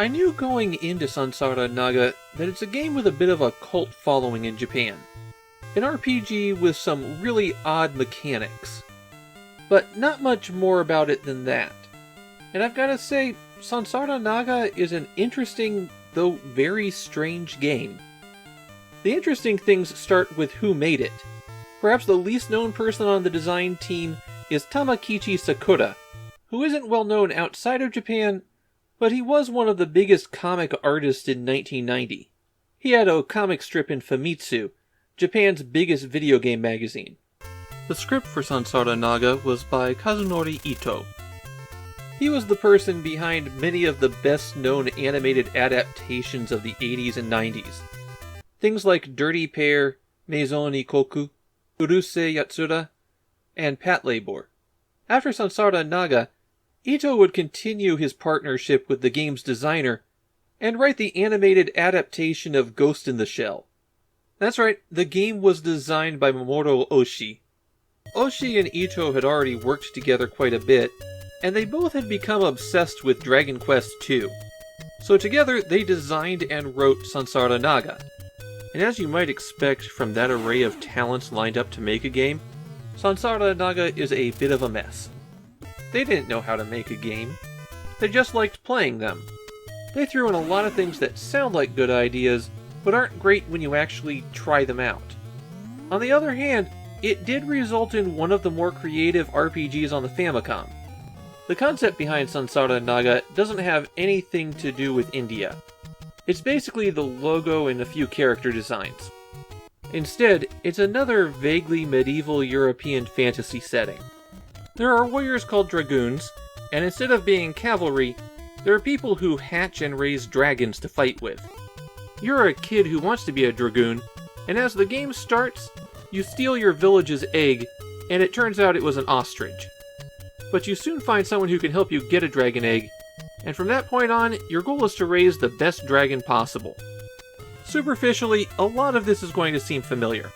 I knew going into Sansara Naga that it's a game with a bit of a cult following in Japan. An RPG with some really odd mechanics. But not much more about it than that. And I've gotta say, Sansara Naga is an interesting, though very strange game. The interesting things start with who made it. Perhaps the least known person on the design team is Tamakichi Sakura, who isn't well known outside of Japan, but he was one of the biggest comic artists in 1990. He had a comic strip in Famitsu, Japan's biggest video game magazine. The script for Sansara Naga was by Kazunori Ito. He was the person behind many of the best-known animated adaptations of the 80s and 90s. Things like Dirty Pair, Maison Ikoku, Urusei Yatsura, and Pat Labor. After Sansara Naga, Ito would continue his partnership with the game's designer and write the animated adaptation of Ghost in the Shell. That's right, the game was designed by Mamoru Oshii. Oshii and Ito had already worked together quite a bit, and they both had become obsessed with Dragon Quest II. So together, they designed and wrote Sansara Naga. And as you might expect from that array of talents lined up to make a game, Sansara Naga is a bit of a mess. They didn't know how to make a game. They just liked playing them. They threw in a lot of things that sound like good ideas, but aren't great when you actually try them out. On the other hand, it did result in one of the more creative RPGs on the Famicom. The concept behind Sansara Naga doesn't have anything to do with India. It's basically the logo and a few character designs. Instead, it's another vaguely medieval European fantasy setting. There are warriors called dragoons, and instead of being cavalry, there are people who hatch and raise dragons to fight with. You're a kid who wants to be a dragoon, and as the game starts, you steal your village's egg, and it turns out it was an ostrich. But you soon find someone who can help you get a dragon egg, and from that point on, your goal is to raise the best dragon possible. Superficially, a lot of this is going to seem familiar.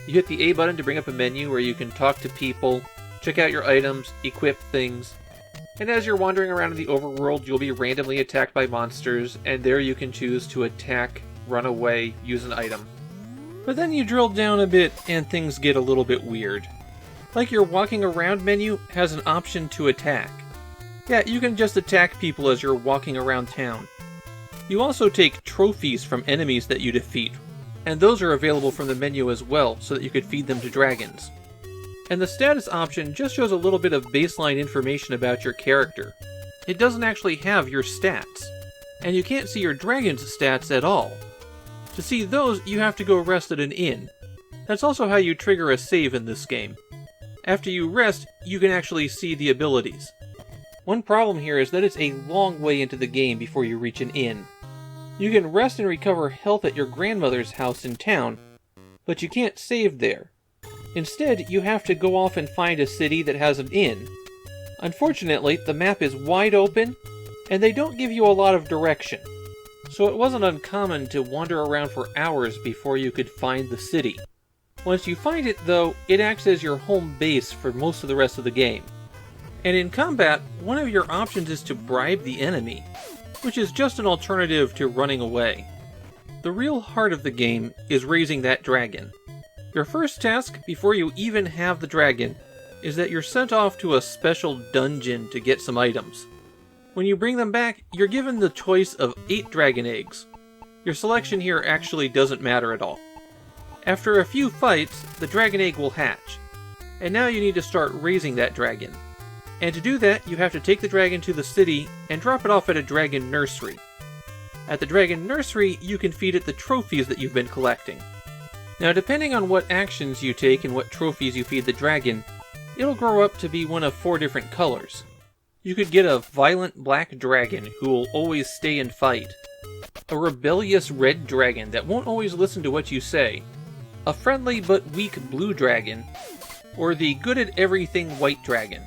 You hit the A button to bring up a menu where you can talk to people, check out your items, equip things, and as you're wandering around in the overworld, you'll be randomly attacked by monsters, and there you can choose to attack, run away, use an item. But then you drill down a bit, and things get a little bit weird. Like your walking around menu has an option to attack. Yeah, you can just attack people as you're walking around town. You also take trophies from enemies that you defeat, and those are available from the menu as well, so that you could feed them to dragons. And the status option just shows a little bit of baseline information about your character. It doesn't actually have your stats, and you can't see your dragon's stats at all. To see those, you have to go rest at an inn. That's also how you trigger a save in this game. After you rest, you can actually see the abilities. One problem here is that it's a long way into the game before you reach an inn. You can rest and recover health at your grandmother's house in town, but you can't save there. Instead, you have to go off and find a city that has an inn. Unfortunately, the map is wide open, and they don't give you a lot of direction. So it wasn't uncommon to wander around for hours before you could find the city. Once you find it, though, it acts as your home base for most of the rest of the game. And in combat, one of your options is to bribe the enemy, which is just an alternative to running away. The real heart of the game is raising that dragon. Your first task, before you even have the dragon, is that you're sent off to a special dungeon to get some items. When you bring them back, you're given the choice of 8 dragon eggs. Your selection here actually doesn't matter at all. After a few fights, the dragon egg will hatch, and now you need to start raising that dragon. And to do that, you have to take the dragon to the city and drop it off at a dragon nursery. At the dragon nursery, you can feed it the trophies that you've been collecting. Now, depending on what actions you take and what trophies you feed the dragon, it'll grow up to be one of 4 different colors. You could get a violent black dragon who will always stay and fight, a rebellious red dragon that won't always listen to what you say, a friendly but weak blue dragon, or the good-at-everything white dragon.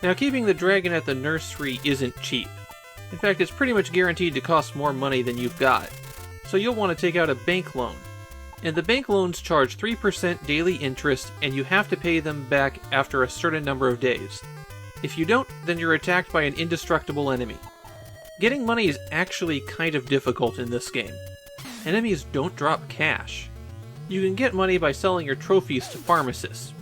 Now, keeping the dragon at the nursery isn't cheap. In fact, it's pretty much guaranteed to cost more money than you've got, so you'll want to take out a bank loan. And the bank loans charge 3% daily interest, and you have to pay them back after a certain number of days. If you don't, then you're attacked by an indestructible enemy. Getting money is actually kind of difficult in this game. Enemies don't drop cash. You can get money by selling your trophies to pharmacists.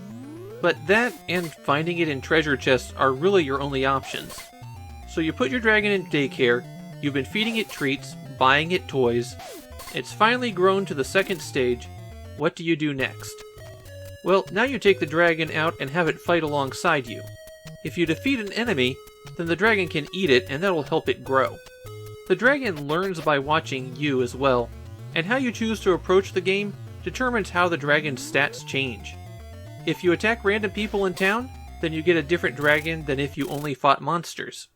But that and finding it in treasure chests are really your only options. So you put your dragon in daycare, you've been feeding it treats, buying it toys, it's finally grown to the second stage. What do you do next? Well, now you take the dragon out and have it fight alongside you. If you defeat an enemy, then the dragon can eat it and that'll help it grow. The dragon learns by watching you as well, and how you choose to approach the game determines how the dragon's stats change. If you attack random people in town, then you get a different dragon than if you only fought monsters.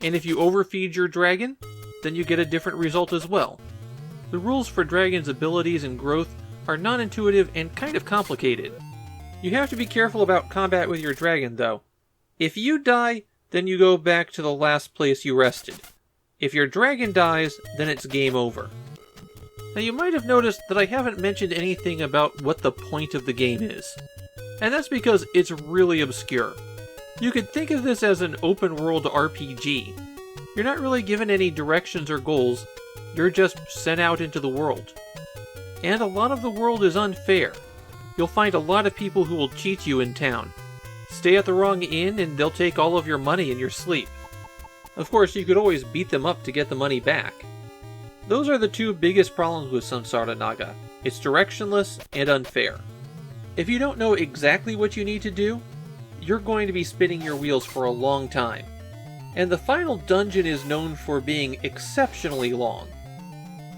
And if you overfeed your dragon, then you get a different result as well. The rules for dragons' abilities and growth are non-intuitive and kind of complicated. You have to be careful about combat with your dragon, though. If you die, then you go back to the last place you rested. If your dragon dies, then it's game over. Now you might have noticed that I haven't mentioned anything about what the point of the game is. And that's because it's really obscure. You could think of this as an open-world RPG. You're not really given any directions or goals, you're just sent out into the world. And a lot of the world is unfair. You'll find a lot of people who will cheat you in town. Stay at the wrong inn and they'll take all of your money in your sleep. Of course, you could always beat them up to get the money back. Those are the two biggest problems with Sansara Naga. It's directionless and unfair. If you don't know exactly what you need to do, you're going to be spinning your wheels for a long time. And the final dungeon is known for being exceptionally long.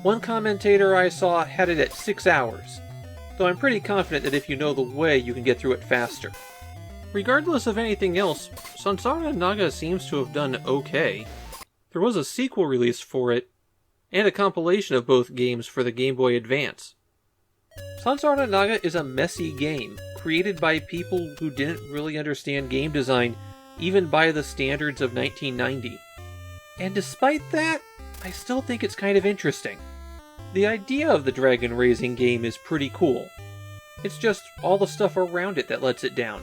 One commentator I saw had it at 6 hours, though I'm pretty confident that if you know the way, you can get through it faster. Regardless of anything else, Sansara Naga seems to have done okay. There was a sequel release for it, and a compilation of both games for the Game Boy Advance. Sansara Naga is a messy game, created by people who didn't really understand game design, even by the standards of 1990. And despite that, I still think it's kind of interesting. The idea of the dragon raising game is pretty cool. It's just all the stuff around it that lets it down.